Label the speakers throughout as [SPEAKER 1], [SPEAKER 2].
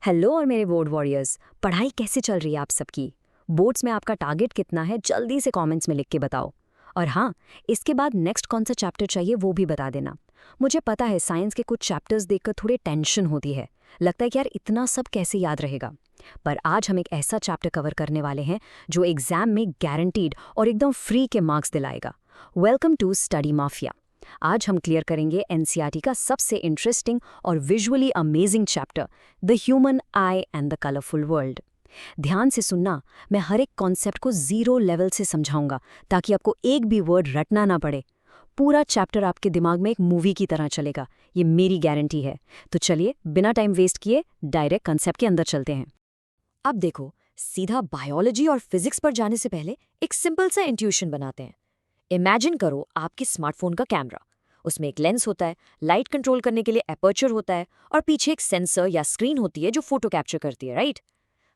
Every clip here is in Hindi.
[SPEAKER 1] हेलो और मेरे बोर्ड वॉरियर्स, पढ़ाई कैसे चल रही है आप सबकी? बोर्ड्स में आपका टारगेट कितना है, जल्दी से कमेंट्स में लिख के बताओ। और हाँ, इसके बाद नेक्स्ट कौन सा चैप्टर चाहिए वो भी बता देना। मुझे पता है साइंस के कुछ चैप्टर्स देखकर थोड़ी टेंशन होती है, लगता है कि यार इतना सब कैसे याद रहेगा। पर आज हम एक ऐसा चैप्टर कवर करने वाले हैं जो एग्जाम में गारंटीड और एकदम फ्री के मार्क्स दिलाएगा। Welcome to Study Mafia. आज हम क्लियर करेंगे एनसीईआरटी का सबसे इंटरेस्टिंग और visually amazing chapter, the human eye and the colourful world. ध्यान से सुनना, मैं हर एक कॉन्सेप्ट को जीरो लेवल से समझाऊंगा ताकि आपको एक भी वर्ड रटना ना पड़े। पूरा चैप्टर आपके दिमाग में एक मूवी की तरह चलेगा, ये मेरी गारंटी है। तो चलिए बिना टाइम वेस्ट किए डायरेक्ट कॉन्सेप्ट के अंदर चलते हैं। अब देखो, सीधा बायोलॉजी और फिजिक्स पर जाने से पहले एक सिंपल सा इंट्यूशन बनाते हैं। इमेजिन करो आपके स्मार्टफोन का कैमरा। उसमें एक लेंस होता है, लाइट कंट्रोल करने के लिए एपर्चर होता है और पीछे एक सेंसर या स्क्रीन होती है जो फोटो कैप्चर करती है, राइट?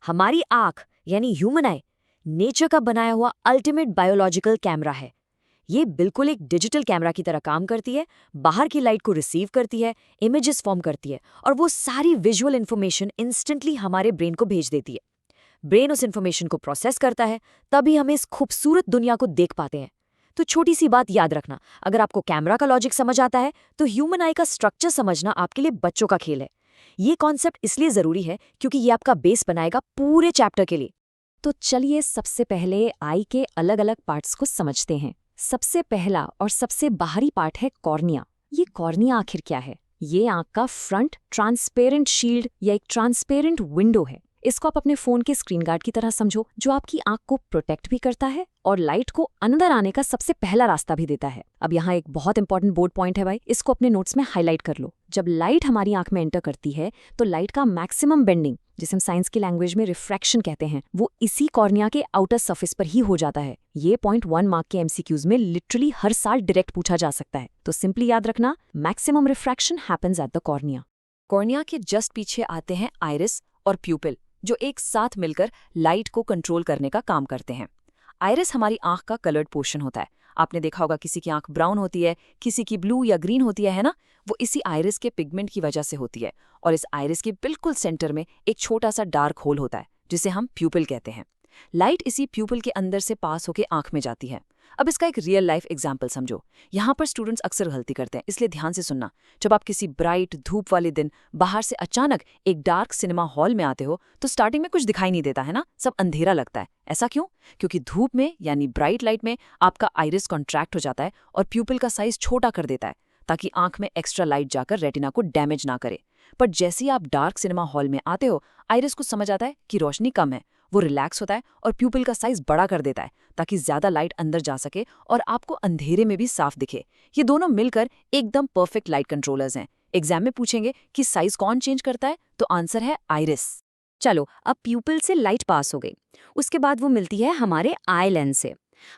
[SPEAKER 1] हमारी आंख यानी ह्यूमन आई नेचर का बनाया हुआ अल्टीमेट बायोलॉजिकल कैमरा है। ये बिल्कुल एक डिजिटल कैमरा की तरह काम करती है, बाहर की लाइट को रिसीव करती है, इमेजेस फॉर्म करती है और वो सारी विजुअल इन्फॉर्मेशन इंस्टेंटली हमारे ब्रेन को भेज देती है। ब्रेन उस इन्फॉर्मेशन को प्रोसेस करता है, तभी हम इस खूबसूरत दुनिया को देख पाते हैं। तो छोटी सी बात याद रखना, अगर आपको कैमरा का लॉजिक समझ आता है तो ह्यूमन आई का स्ट्रक्चर समझना आपके लिए बच्चों का खेल है। ये कॉन्सेप्ट इसलिए जरूरी है क्योंकि ये आपका बेस बनाएगा पूरे चैप्टर के लिए। तो चलिए सबसे पहले आई के अलग अलग पार्ट्स को समझते हैं। सबसे पहला और सबसे बाहरी पार्ट है कॉर्निया। ये कॉर्निया आखिर क्या है? ये आंख का फ्रंट ट्रांसपेरेंट शील्ड या एक ट्रांसपेरेंट विंडो है। इसको आप अपने फोन के स्क्रीन गार्ड की तरह समझो, जो आपकी आंख को प्रोटेक्ट भी करता है और लाइट को अंदर आने का सबसे पहला रास्ता भी देता है। अब यहाँ एक बहुत इंपॉर्टेंट बोर्ड पॉइंट है भाई, इसको अपने नोट्स में हाईलाइट कर लो। जब लाइट हमारी आंख में एंटर करती है तो लाइट का मैक्सिमम बेंडिंग, जिसे हम साइंस की लैंग्वेज में रिफ्रैक्शन कहते हैं, वो इसी कॉर्निया के आउटर सरफेस पर ही हो जाता है। ये पॉइंट 1 मार्क के एमसीक्यूज में लिटरली हर साल डायरेक्ट पूछा जा सकता है। तो सिंपली याद रखना, maximum refraction happens at the cornea. Cornea के जस्ट पीछे आते हैं आइरिस और प्यूपिल, जो एक साथ मिलकर लाइट को कंट्रोल करने का काम करते हैं। आइरिस हमारी आंख का कलर्ड पोर्शन होता है। आपने देखा होगा किसी की आंख ब्राउन होती है, किसी की ब्लू या ग्रीन होती है ना? वो इसी आइरिस के पिगमेंट की वजह से होती है। और इस आइरिस के बिल्कुल सेंटर में एक छोटा सा डार्क होल होता है जिसे हम प्यूपिल कहते हैं। लाइट इसी प्यूपिल के अंदर से पास होकर आंख में जाती है। अब इसका एक रियल लाइफ एग्जाम्पल समझो। यहाँ पर स्टूडेंट्स अक्सर गलती करते हैं, इसलिए ध्यान से सुनना। जब आप किसी ब्राइट धूप वाले दिन बाहर से अचानक एक डार्क सिनेमा हॉल में आते हो तो स्टार्टिंग में कुछ दिखाई नहीं देता है ना, सब अंधेरा लगता है। ऐसा क्यों? क्योंकि धूप में यानी ब्राइट लाइट में आपका आइरिस कॉन्ट्रैक्ट हो जाता है और प्यूपिल का साइज छोटा कर देता है ताकि आंख में एक्स्ट्रा लाइट जाकर रेटिना को डैमेज ना करे। पर जैसे ही आप डार्क सिनेमा हॉल में आते हो, आइरिस को समझ आता है कि रोशनी कम है, वो रिलैक्स होता है और प्यूपिल का साइज बड़ा कर देता है ताकि ज्यादा लाइट अंदर जा सके और आपको अंधेरे में भी साफ दिखे। ये दोनों मिलकर एकदम परफेक्ट लाइट कंट्रोलर्स हैं। एग्जाम में पूछेंगे कि साइज कौन चेंज करता है, तो आंसर है आइरिस। चलो, अब प्यूपिल से लाइट पास हो गई, उसके बाद वो मिलती है हमारे आई लेंस से।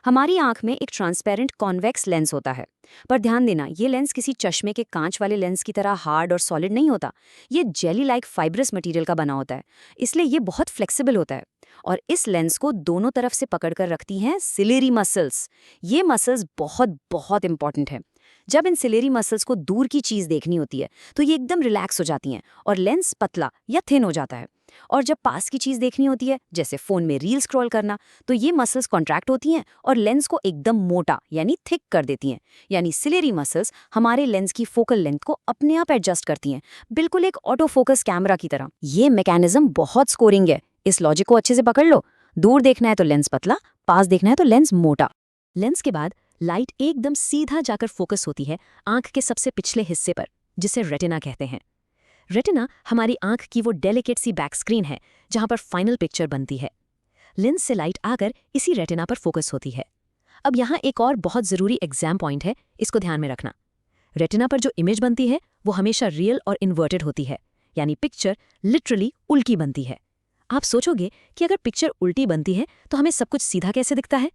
[SPEAKER 1] हमारी आंख में एक ट्रांसपेरेंट कॉन्वेक्स लेंस होता है, पर ध्यान देना, ये लेंस किसी चश्मे के कांच वाले लेंस की तरह हार्ड और सॉलिड नहीं होता। ये जेली लाइक फाइब्रस मटेरियल का बना होता है, इसलिए ये बहुत फ्लेक्सिबल होता है। और इस लेंस को दोनों तरफ से पकड़कर रखती हैं सिलेरी मसल्स। ये मसल्स बहुत बहुत इंपॉर्टेंट है। जब इन सिलेरी मसल्स को दूर की चीज देखनी होती है तो ये एकदम रिलैक्स हो जाती हैं और लेंस पतला या थिन हो जाता है। और जब पास की चीज देखनी होती है, जैसे फोन में रील स्क्रॉल करना, तो ये मसल्स कॉन्ट्रैक्ट होती हैं और लेंस को एकदम मोटा यानी थिक कर देती हैं। यानी सिलेरी मसल्स हमारे लेंस की फोकल लेंथ को अपने आप एडजस्ट करती हैं, बिल्कुल एक ऑटो फोकस कैमरा की तरह। ये मैकेनिज्म बहुत स्कोरिंग है, इस लॉजिक को अच्छे से पकड़ लो। दूर देखना है तो लेंस पतला, पास देखना है तो लेंस मोटा। लेंस के बाद लाइट एकदम सीधा जाकर फोकस होती है आंख के सबसे पिछले हिस्से पर, जिसे रेटिना कहते हैं। रेटिना हमारी आंख की वो डेलिकेट सी बैक स्क्रीन है जहां पर फाइनल पिक्चर बनती है। लेंस से लाइट आकर इसी रेटिना पर फोकस होती है। अब यहाँ एक और बहुत जरूरी एग्जाम पॉइंट है, इसको ध्यान में रखना। रेटिना पर जो इमेज बनती है वो हमेशा रियल और इन्वर्टेड होती है, यानी पिक्चर लिटरली उल्टी बनती है। आप सोचोगे कि अगर पिक्चर उल्टी बनती है तो हमें सब कुछ सीधा कैसे दिखता है?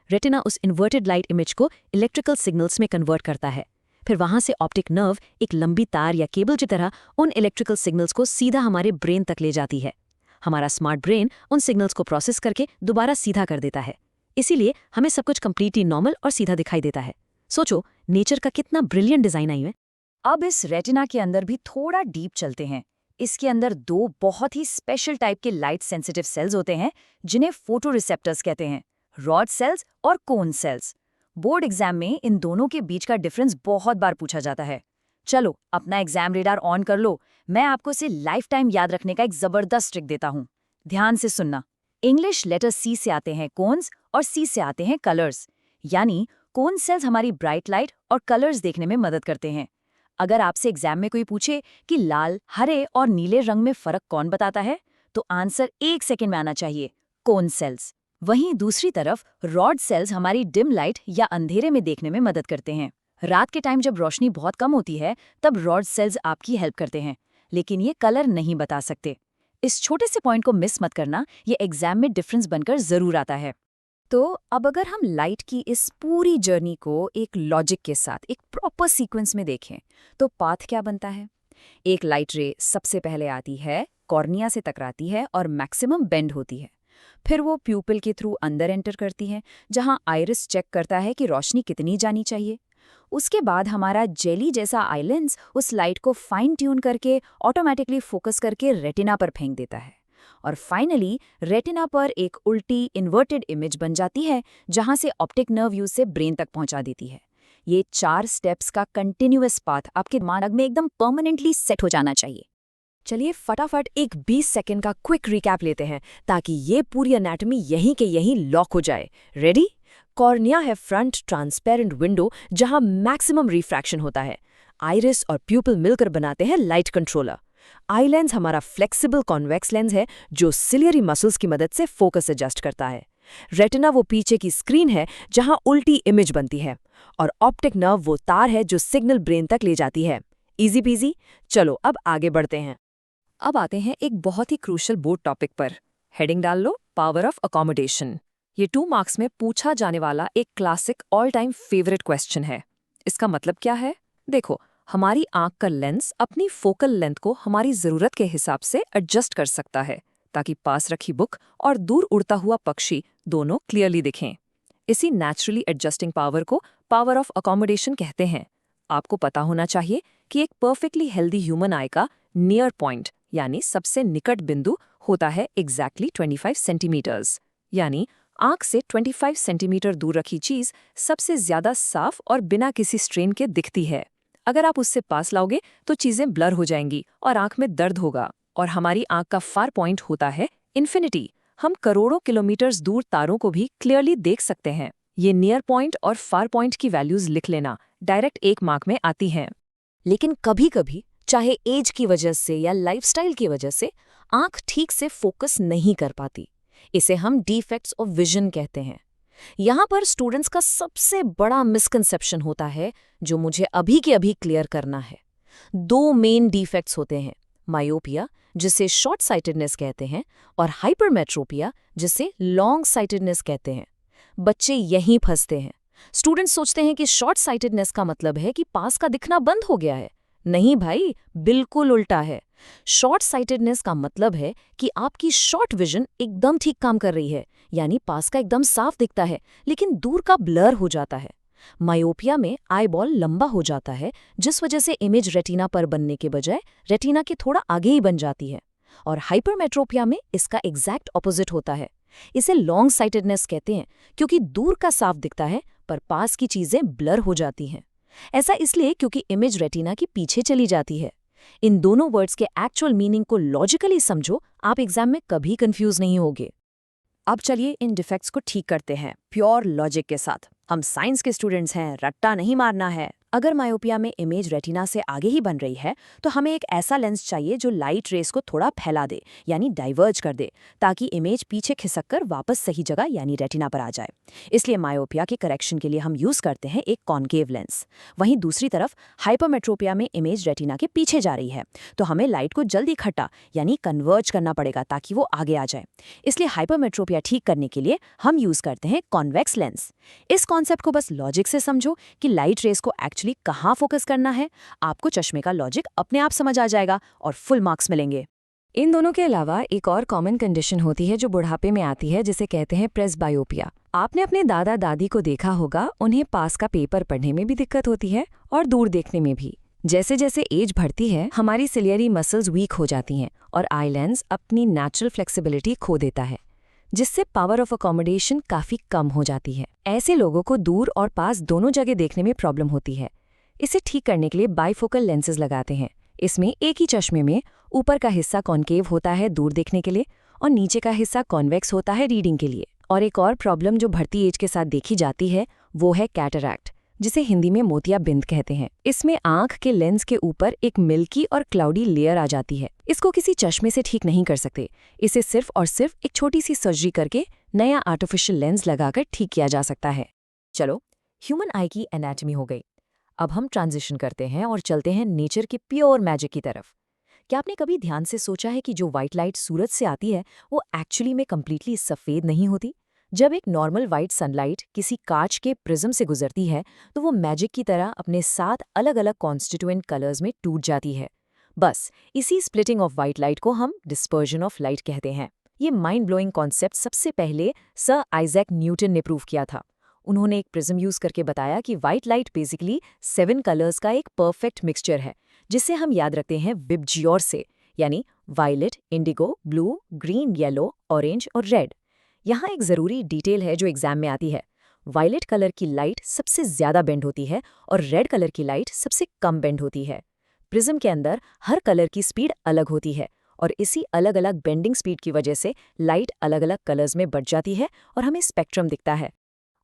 [SPEAKER 1] रेटिना उस इन्वर्टेड लाइट इमेज को इलेक्ट्रिकल सिग्नल्स में कन्वर्ट करता है। फिर वहां से ऑप्टिक नर्व एक लंबी तार या केबल की तरह उन इलेक्ट्रिकल सिग्नल्स को सीधा हमारे ब्रेन तक ले जाती है। हमारा स्मार्ट ब्रेन उन सिग्नल्स को प्रोसेस करके दोबारा सीधा कर देता है। इसीलिए हमें सब कुछ कंप्लीटली नॉर्मल और सीधा दिखाई देता है। सोचो, नेचर का कितना ब्रिलियंट डिजाइन आई है। अब इस रेटिना के अंदर भी थोड़ा डीप चलते हैं।
[SPEAKER 2] इसके अंदर दो बहुत ही स्पेशल टाइप के लाइट सेंसिटिव सेल्स होते हैं जिन्हें फोटो रिसेप्टर्स कहते हैं, रॉड सेल्स और कोन सेल्स। बोर्ड एग्जाम में इन दोनों के बीच का डिफरेंस बहुत बार पूछा जाता है। चलो अपना एग्जाम रेडार ऑन कर लो, मैं आपको इसे लाइफ टाइम याद रखने का एक जबरदस्त ट्रिक देता हूँ। ध्यान से सुनना। इंग्लिश लेटर सी से आते हैं कोन्स और सी से आते हैं कलर्स, यानी कोन सेल्स हमारी ब्राइट लाइट और कलर्स देखने में मदद करते हैं। अगर आपसे एग्जाम में कोई पूछे कि लाल, हरे और नीले रंग में फर्क कौन बताता है, तो आंसर 1 सेकंड में आना चाहिए, कोन सेल्स। वहीं दूसरी तरफ रॉड सेल्स हमारी डिम लाइट या अंधेरे में देखने में मदद करते हैं। रात के टाइम जब रोशनी बहुत कम होती है तब रॉड सेल्स आपकी हेल्प करते हैं, लेकिन ये कलर नहीं बता सकते। इस छोटे से पॉइंट को मिस मत करना, ये एग्जाम में डिफरेंस बनकर जरूर आता है।
[SPEAKER 1] तो अब अगर हम लाइट की इस पूरी जर्नी को एक लॉजिक के साथ एक प्रॉपर सीक्वेंस में देखें तो पाथ क्या बनता है? एक लाइट रे सबसे पहले आती है, कॉर्निया से टकराती है और मैक्सिमम बेंड होती है। फिर वो प्यूपिल के थ्रू अंदर एंटर करती है, जहां आइरिस चेक करता है कि रोशनी कितनी जानी चाहिए। उसके बाद हमारा जेली जैसा आई लेंस उस लाइट को फाइन ट्यून करके ऑटोमेटिकली फोकस करके रेटिना पर फेंक देता है। और फाइनली रेटिना पर एक उल्टी इन्वर्टेड इमेज बन जाती है, जहां से ऑप्टिक नर्व यूज से ब्रेन तक पहुंचा देती है। ये 4 स्टेप्स का कंटिन्यूअस पाथ आपके दिमाग में एकदम परमानेंटली सेट हो जाना चाहिए। चलिए फटाफट एक 20 सेकंड का क्विक रिकैप लेते हैं ताकि ये पूरी एनाटॉमी यहीं के यहीं लॉक हो जाए। रेडी? कॉर्निया है फ्रंट ट्रांसपेरेंट विंडो जहां मैक्सिमम रिफ्रैक्शन होता है। आइरिस और प्यूपिल मिलकर बनाते हैं लाइट कंट्रोलर। आई लेंस हमारा फ्लेक्सिबल कॉन्वेक्स लेंस है जो सिलियरी मसल्स की मदद से फोकस एडजस्ट करता है। रेटिना वो पीछे की स्क्रीन है जहां उल्टी इमेज बनती है। और ऑप्टिक नर्व वो तार है जो सिग्नल ब्रेन तक ले जाती है। Easy PG. चलो अब आगे बढ़ते हैं। अब आते हैं एक बहुत ही क्रूशल बोर्ड टॉपिक पर। हेडिंग डाल लो, पावर ऑफ अकोमोडेशन। ये 2 मार्क्स में पूछा जाने वाला एक classic all time favourite question है। इसका मतलब क्या है? देखो, हमारी आंख का लेंस अपनी फोकल लेंथ को हमारी जरूरत के हिसाब से एडजस्ट कर सकता है ताकि पास रखी बुक और दूर उड़ता हुआ पक्षी दोनों क्लियरली दिखें। इसी नेचुरली एडजस्टिंग पावर को पावर ऑफ अकोमोडेशन कहते हैं। आपको पता होना चाहिए कि एक परफेक्टली हेल्दी ह्यूमन आई का नियर पॉइंट यानी सबसे निकट बिंदु होता है एग्जैक्टली 25 सेंटीमीटर्स, यानी आंख से 25 सेंटीमीटर दूर रखी चीज सबसे ज्यादा साफ और बिना किसी स्ट्रेन के दिखती है। अगर आप उससे पास लाओगे तो चीजें ब्लर हो जाएंगी और आंख में दर्द होगा। और हमारी आंख का फार पॉइंट होता है इन्फिनिटी। हम करोड़ों किलोमीटर्स दूर तारों को भी क्लियरली देख सकते हैं। ये नियर पॉइंट और फार पॉइंट की वैल्यूज लिख लेना, डायरेक्ट 1 मार्क में आती हैं। लेकिन कभी-कभी चाहे एज की वजह से या लाइफस्टाइल की वजह से आंख ठीक से फोकस नहीं कर पाती। इसे हम डिफेक्ट्स ऑफ विजन कहते हैं। यहाँ पर स्टूडेंट्स का सबसे बड़ा मिसकंसेप्शन होता है जो मुझे अभी के अभी क्लियर करना है। 2 मेन डिफेक्ट्स होते हैं, मायोपिया जिसे शॉर्ट साइटेडनेस कहते हैं और हाइपरमेट्रोपिया जिसे लॉन्ग साइटेडनेस कहते हैं। बच्चे यहीं फंसते हैं। स्टूडेंट्स सोचते हैं कि शॉर्ट साइटेडनेस का मतलब है कि पास का दिखना बंद हो गया है। नहीं भाई, बिल्कुल उल्टा है। शॉर्ट साइटेडनेस का मतलब है कि आपकी शॉर्ट विजन एकदम ठीक काम कर रही है, यानी पास का एकदम साफ दिखता है लेकिन दूर का ब्लर हो जाता है। मायोपिया में आई बॉल लंबा हो जाता है, जिस वजह से इमेज रेटिना पर बनने के बजाय रेटिना के थोड़ा आगे ही बन जाती है। और हाइपरमेट्रोपिया में इसका एग्जैक्ट ऑपोजिट होता है। इसे लॉन्ग साइटेडनेस कहते हैं क्योंकि दूर का साफ दिखता है पर पास की चीजें ब्लर हो जाती हैं। ऐसा इसलिए क्योंकि इमेज रेटिना के पीछे चली जाती है। इन दोनों वर्ड्स के एक्चुअल मीनिंग को लॉजिकली समझो, आप एग्जाम में कभी कंफ्यूज नहीं होगे। अब चलिए इन डिफेक्ट्स को ठीक करते हैं प्योर लॉजिक के साथ। हम साइंस के स्टूडेंट्स हैं, रट्टा नहीं मारना है। अगर मायोपिया में इमेज रेटिना से आगे ही बन रही है तो हमें एक ऐसा लेंस चाहिए जो लाइट रेस को थोड़ा फैला दे यानी डाइवर्ज कर दे, ताकि इमेज पीछे खिसक वापस सही जगह यानी रेटिना पर आ जाए। इसलिए मायोपिया के करेक्शन के लिए हम यूज करते हैं एक कॉन्केव लेंस। वहीं दूसरी तरफ हाइपरमेट्रोपिया में इमेज रेटिना के पीछे जा रही है तो हमें लाइट को जल्दी इकट्ठा यानी कन्वर्ज करना पड़ेगा ताकि वो आगे आ जाए। इसलिए हाइपरमेट्रोपिया ठीक करने के लिए हम यूज करते हैं कॉन्वेक्स लेंस। इस कॉन्सेप्ट को बस लॉजिक से समझो कि लाइट रेस को एक्चुअली कहां फोकस करना है। आपको चश्मे का लॉजिक अपने आप समझ आ जाएगा और फुल मार्क्स मिलेंगे। इन दोनों के अलावा एक और कॉमन कंडीशन होती है जो बुढ़ापे में आती है, जिसे कहते हैं प्रेसबायोपिया। आपने अपने दादा दादी को देखा होगा, उन्हें पास का पेपर पढ़ने में भी दिक्कत होती है और दूर देखने में भी।
[SPEAKER 2] जैसे जैसे एज बढ़ती है हमारी सिलियरी मसल्स वीक हो जाती हैं और आई लेंस अपनी नेचुरल फ्लेक्सिबिलिटी खो देता है, जिससे पावर ऑफ अकोमोडेशन काफ़ी कम हो जाती है। ऐसे लोगों को दूर और पास दोनों जगह देखने में प्रॉब्लम होती है। इसे ठीक करने के लिए बाइफोकल लेंसेज लगाते हैं। इसमें एक ही चश्मे में ऊपर का हिस्सा कॉन्केव होता है दूर देखने के लिए और नीचे का हिस्सा कॉन्वेक्स होता है रीडिंग के लिए। और एक और प्रॉब्लम जो बढ़ती एज के साथ देखी जाती है वो है कैटरैक्ट, जिसे हिंदी में मोतियाबिंद कहते हैं। इसमें आंख के लेंस के ऊपर एक मिल्की और क्लाउडी लेयर आ जाती है। इसको किसी चश्मे से ठीक नहीं कर सकते। इसे सिर्फ और सिर्फ एक छोटी सी सर्जरी करके नया आर्टिफिशियल लेंस लगाकर ठीक किया जा सकता है। चलो, ह्यूमन आई की एनाटॉमी हो गई। अब हम ट्रांजिशन करते हैं और चलते हैं नेचर के प्योर मैजिक की तरफ। क्या आपने कभी ध्यान से सोचा है कि जो व्हाइट लाइट सूरज से आती है वो एक्चुअली में कम्प्लीटली सफ़ेद नहीं होती? जब एक नॉर्मल वाइट सनलाइट किसी कांच के प्रिज्म से गुजरती है तो वो मैजिक की तरह अपने 7 अलग अलग कॉन्स्टिट्यूएंट कलर्स में टूट जाती है। बस इसी स्प्लिटिंग ऑफ वाइट लाइट को हम डिस्पर्जन ऑफ लाइट कहते हैं। ये माइंड ब्लोइंग कॉन्सेप्ट सबसे पहले सर आइजैक न्यूटन ने प्रूव किया था। उन्होंने एक प्रिज्म यूज करके बताया कि व्हाइट लाइट बेसिकली 7 कलर्स का एक परफेक्ट मिक्सचर है, जिसे हम याद रखते हैं विबजियोर से, यानी violet, indigo, blue, green, yellow, orange और रेड। यहाँ एक ज़रूरी डिटेल है जो एग्जाम में आती है। वायलेट कलर की लाइट सबसे ज़्यादा बेंड होती है और रेड कलर की लाइट सबसे कम बेंड होती है। प्रिज्म के अंदर हर कलर की स्पीड अलग होती है और इसी अलग अलग बेंडिंग स्पीड की वजह से लाइट अलग अलग कलर्स में बढ़ जाती है और हमें स्पेक्ट्रम दिखता है।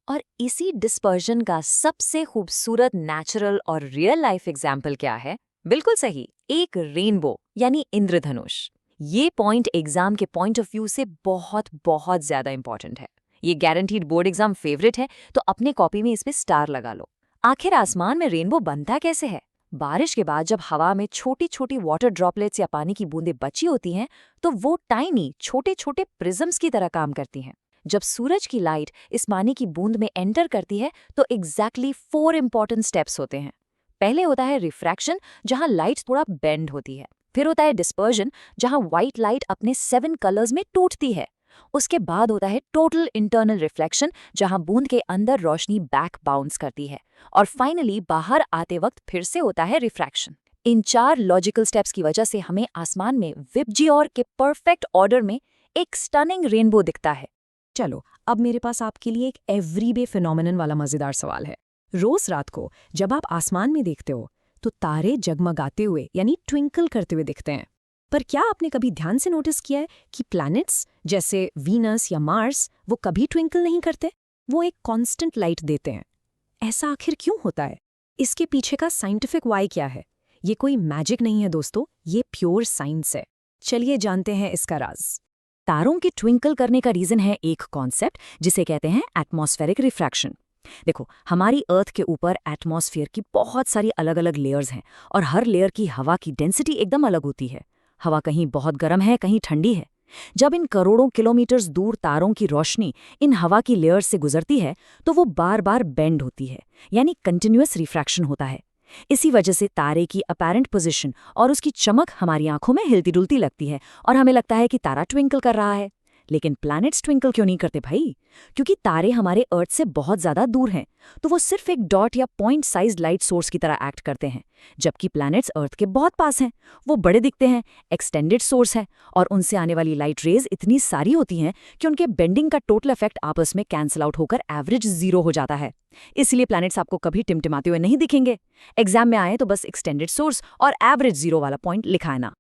[SPEAKER 2] और इसी डिस्पर्जन का सबसे खूबसूरत नेचुरल और रियल लाइफ एग्जाम्पल क्या है? बिल्कुल सही, एक रेनबो यानी इंद्रधनुष। ये पॉइंट एग्जाम के पॉइंट ऑफ व्यू से बहुत बहुत ज्यादा इंपॉर्टेंट है। ये गारंटीड बोर्ड एग्जाम फेवरेट है, तो अपने कॉपी में इस पे स्टार लगा लो। आखिर आसमान में रेनबो बनता कैसे है? बारिश के बाद जब हवा में छोटी छोटी वाटर ड्रॉपलेट्स या पानी की बूंदें बची होती हैं तो वो टाइनी छोटे छोटे प्रिज्म्स की तरह काम करती हैं। जब सूरज की लाइट इस पानी की बूंद में एंटर करती है तो एग्जैक्टली 4 इंपॉर्टेंट स्टेप्स होते हैं। पहले होता है रिफ्रैक्शन, जहां लाइट थोड़ा बेंड होती है। फिर होता है डिस्पर्जन, जहां व्हाइट लाइट अपने 7 कलर्स में टूटती है। उसके बाद होता है टोटल इंटरनल रिफ्लेक्शन, जहां बूंद के अंदर रोशनी बैक बाउंस करती है। और फाइनली बाहर आते वक्त फिर से होता है रिफ्रैक्शन। इन 4 लॉजिकल स्टेप्स की वजह से हमें आसमान में विबजियोर के परफेक्ट ऑर्डर में एक स्टनिंग रेनबो दिखता है।
[SPEAKER 1] चलो, अब मेरे पास आपके लिए एक एवरीडे फिनोमिनन वाला मज़ेदार सवाल है। रोज रात को जब आप आसमान में देखते हो तो तारे जगमगाते हुए यानी ट्विंकल करते हुए दिखते हैं। पर क्या आपने कभी ध्यान से नोटिस किया है कि प्लैनेट्स जैसे वीनस या मार्स वो कभी ट्विंकल नहीं करते? वो एक कांस्टेंट लाइट देते हैं। ऐसा आखिर क्यों होता है? इसके पीछे का साइंटिफिक वाई क्या है? ये कोई मैजिक नहीं है दोस्तों, ये प्योर साइंस है। चलिए जानते हैं इसका राज। तारों के ट्विंकल करने का रीजन है एक कॉन्सेप्ट जिसे कहते हैं एटमॉस्फेरिक रिफ्रैक्शन। देखो, हमारी अर्थ के ऊपर एटमॉस्फेयर की बहुत सारी अलग अलग लेयर्स हैं और हर लेयर की हवा की डेंसिटी एकदम अलग होती है। हवा कहीं बहुत गर्म है, कहीं ठंडी है। जब इन करोड़ों किलोमीटर्स दूर तारों की रोशनी इन हवा की लेयर्स से गुजरती है तो वो बार बार बेंड होती है, यानी कंटिन्यूअस रिफ्रैक्शन होता है। इसी वजह से तारे की अपैरेंट पोजीशन और उसकी चमक हमारी आंखों में हिलती डुलती लगती है और हमें लगता है कि तारा ट्विंकल कर रहा है। लेकिन प्लैनेट्स ट्विंकल क्यों नहीं करते भाई? क्योंकि तारे हमारे अर्थ से बहुत ज्यादा दूर हैं, तो वो सिर्फ एक डॉट या पॉइंट साइज लाइट सोर्स की तरह एक्ट करते हैं। जबकि प्लैनेट्स अर्थ के बहुत पास हैं, वो बड़े दिखते हैं, एक्सटेंडेड सोर्स है और उनसे आने वाली लाइट रेज इतनी सारी होती हैं कि उनके बेंडिंग का टोटल इफेक्ट आपस में कैंसिल आउट होकर एवरेज 0 हो जाता है। इसलिए प्लैनेट्स आपको कभी टिमटिमाते हुए नहीं दिखेंगे। एग्जाम में आए तो बस एक्सटेंडेड सोर्स और एवरेज 0 वाला पॉइंट लिखा है ना।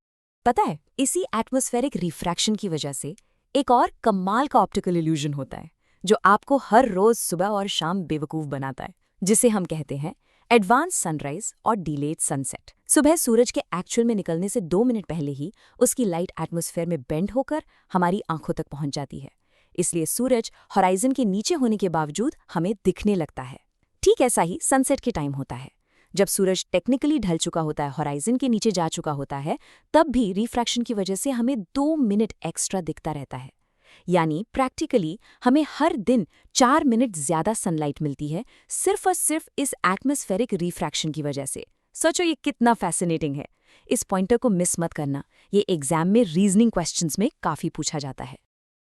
[SPEAKER 1] पता है, इसी एटमॉस्फेरिक रिफ्रैक्शन की वजह से एक और कमाल का ऑप्टिकल इल्यूजन होता है जो आपको हर रोज सुबह और शाम बेवकूफ बनाता है, जिसे हम कहते हैं एडवांस सनराइज और डिलेड सनसेट। सुबह सूरज के एक्चुअल में निकलने से 2 मिनट पहले ही उसकी लाइट एटमॉस्फेयर में बेंड होकर हमारी आंखों तक पहुंच जाती है। इसलिए सूरज होराइजन के नीचे होने के बावजूद हमें दिखने लगता है। ठीक ऐसा ही सनसेट के टाइम होता है। जब सूरज टेक्निकली ढल चुका होता है, होराइजन के नीचे जा चुका होता है, तब भी रिफ्रैक्शन की वजह से हमें 2 मिनट एक्स्ट्रा दिखता रहता है। यानी प्रैक्टिकली हमें हर दिन 4 मिनट ज्यादा सनलाइट मिलती है, सिर्फ और सिर्फ इस एटमॉस्फेरिक रिफ्रैक्शन की वजह से। सोचो ये कितना फैसिनेटिंग है। इस पॉइंटर को मिस मत करना, ये एग्जाम में रीजनिंग क्वेश्चंस में काफी पूछा जाता है।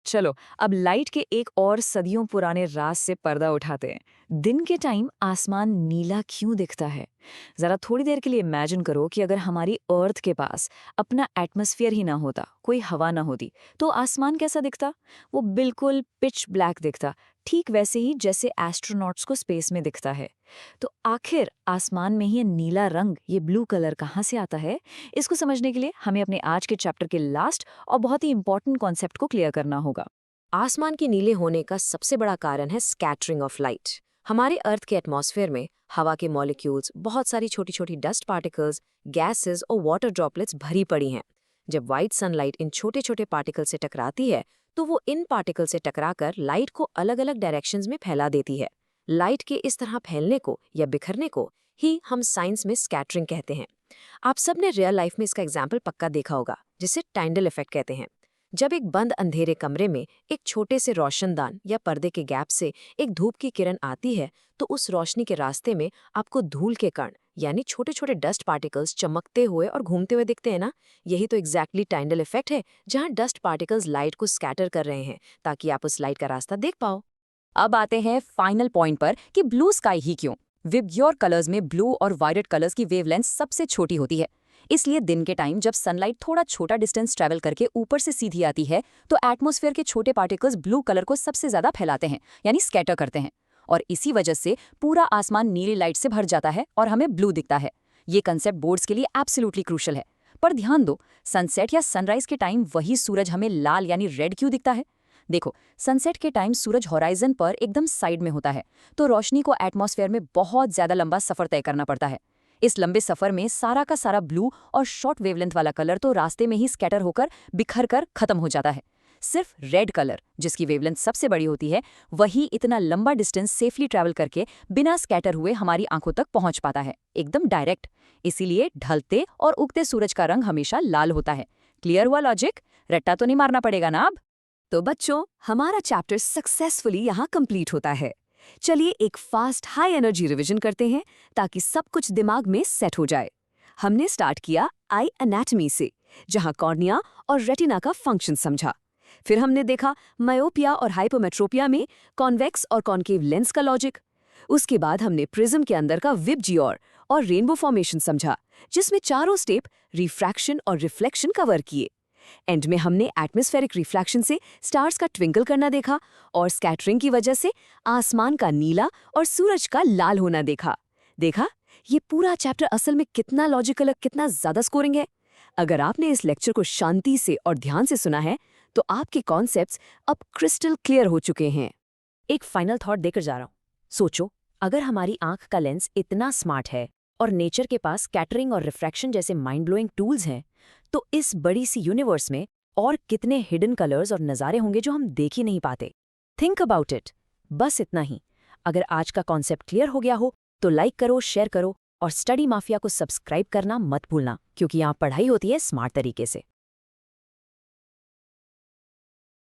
[SPEAKER 1] चलो, अब लाइट के एक और सदियों पुराने राज से पर्दा उठाते हैं। दिन के टाइम आसमान नीला क्यों दिखता है?
[SPEAKER 2] ज़रा थोड़ी देर के लिए इमेजिन करो कि अगर हमारी अर्थ के पास अपना एटमॉस्फेयर ही ना होता, कोई हवा ना होती, तो आसमान कैसा दिखता? वो बिल्कुल पिच ब्लैक दिखता, ठीक वैसे ही जैसे एस्ट्रोनॉट्स को स्पेस में दिखता है। तो आखिर आसमान में ही ये नीला रंग, ये ब्लू कलर कहाँ से आता है? इसको समझने के लिए हमें अपने आज के चैप्टर के लास्ट और बहुत ही इंपॉर्टेंट कॉन्सेप्ट को क्लियर करना होगा।
[SPEAKER 1] आसमान के नीले होने का सबसे बड़ा कारण है स्कैटरिंग ऑफ लाइट। हमारे अर्थ के एटमॉस्फेयर में हवा के मॉलिक्यूल्स, बहुत सारी छोटी छोटी डस्ट पार्टिकल्स, गैसेस और वाटर ड्रॉपलेट्स भरी पड़ी हैं। जब वाइट सनलाइट इन छोटे छोटे पार्टिकल से टकराती है तो वो इन पार्टिकल से टकराकर लाइट को अलग अलग डायरेक्शंस में फैला देती है। लाइट के इस तरह फैलने को या बिखरने को ही हम साइंस में स्कैटरिंग कहते हैं। आप सबने रियल लाइफ में इसका एग्जाम्पल पक्का देखा होगा, जिसे टाइंडल इफेक्ट कहते हैं। जब एक बंद अंधेरे कमरे में एक छोटे से रोशनदान या पर्दे के गैप से एक धूप की किरण आती है तो उस रोशनी के रास्ते में आपको धूल के कण यानी छोटे छोटे डस्ट पार्टिकल्स चमकते हुए और घूमते हुए दिखते हैं ना। यही तो एग्जैक्टली टाइंडल इफेक्ट है, जहां डस्ट पार्टिकल्स लाइट को स्कैटर कर रहे हैं ताकि आप उस लाइट का रास्ता देख पाओ।
[SPEAKER 2] अब आते हैं फाइनल पॉइंट पर कि ब्लू स्काई ही क्यों? विबग्योर कलर्स में ब्लू और वायलेट कलर्स की वेवलेंथ सबसे छोटी होती है। इसलिए दिन के टाइम जब सनलाइट थोड़ा छोटा डिस्टेंस ट्रैवल करके ऊपर से सीधी आती है तो एटमॉस्फेयर के छोटे पार्टिकल्स ब्लू कलर को सबसे ज्यादा फैलाते हैं, यानी स्कैटर करते हैं। और इसी वजह से पूरा आसमान नीली लाइट से भर जाता है और हमें ब्लू दिखता है। ये कंसेप्ट बोर्ड्स के लिए एब्सोल्युटली क्रूशियल है। पर ध्यान दो, सनसेट या सनराइज के टाइम वही सूरज हमें लाल यानी रेड क्यों दिखता है? देखो, सनसेट के टाइम सूरज होराइजन पर एकदम साइड में होता है, तो रोशनी को एटमॉस्फेयर में बहुत ज्यादा लंबा सफर तय करना पड़ता है। इस लंबे सफर में सारा का सारा ब्लू और शॉर्ट वेवलेंथ वाला कलर तो रास्ते में ही स्कैटर होकर बिखर कर खत्म हो जाता है। सिर्फ रेड कलर, जिसकी वेवलेंथ सबसे बड़ी होती है, वही इतना लंबा डिस्टेंस सेफली ट्रैवल करके बिना स्कैटर हुए हमारी आंखों तक पहुंच पाता है, एकदम डायरेक्ट। इसीलिए ढलते और उगते सूरज का रंग हमेशा लाल होता है। क्लियर हुआ लॉजिक? रट्टा तो नहीं मारना पड़ेगा ना अब?
[SPEAKER 1] तो बच्चों, हमारा चैप्टर सक्सेसफुली यहाँ कंप्लीट होता है। चलिए एक फास्ट हाई एनर्जी रिवीजन करते हैं ताकि सब कुछ दिमाग में सेट हो जाए। हमने स्टार्ट किया आई एनाटॉमी से, जहां कॉर्निया और रेटिना का फंक्शन समझा। फिर हमने देखा मायोपिया और हाइपोमेट्रोपिया में कॉन्वेक्स और कॉन्केव लेंस का लॉजिक। उसके बाद हमने प्रिज्म के अंदर का विबजियोर और रेनबो फॉर्मेशन समझा, जिसमें चारों स्टेप रिफ्रैक्शन और रिफ्लेक्शन कवर किए। एंड में हमने एटमॉस्फेरिक रिफ्लेक्शन से स्टार्स का ट्विंकल करना देखा और स्कैटरिंग की वजह से आसमान का नीला और सूरज का लाल होना देखा। ये पूरा चैप्टर असल में कितना लॉजिकल और कितना ज्यादा स्कोरिंग है। अगर आपने इस लेक्चर को शांति से और ध्यान से सुना है तो आपके कॉन्सेप्ट्स अब क्रिस्टल क्लियर हो चुके हैं। एक फाइनल थॉट देकर जा रहा हूं। सोचो, अगर हमारी आंख का लेंस इतना स्मार्ट है और नेचर के पास स्कैटरिंग और रिफ्रैक्शन जैसे माइंड ब्लोइंग टूल्स हैं, तो इस बड़ी सी यूनिवर्स में और कितने हिडन कलर्स और नज़ारे होंगे जो हम देख ही नहीं पाते। Think about it. बस इतना ही। अगर आज का कॉन्सेप्ट क्लियर हो गया हो तो लाइक करो, शेयर करो और स्टडी माफिया को सब्सक्राइब करना मत भूलना, क्योंकि यहाँ पढ़ाई होती है स्मार्ट तरीके से।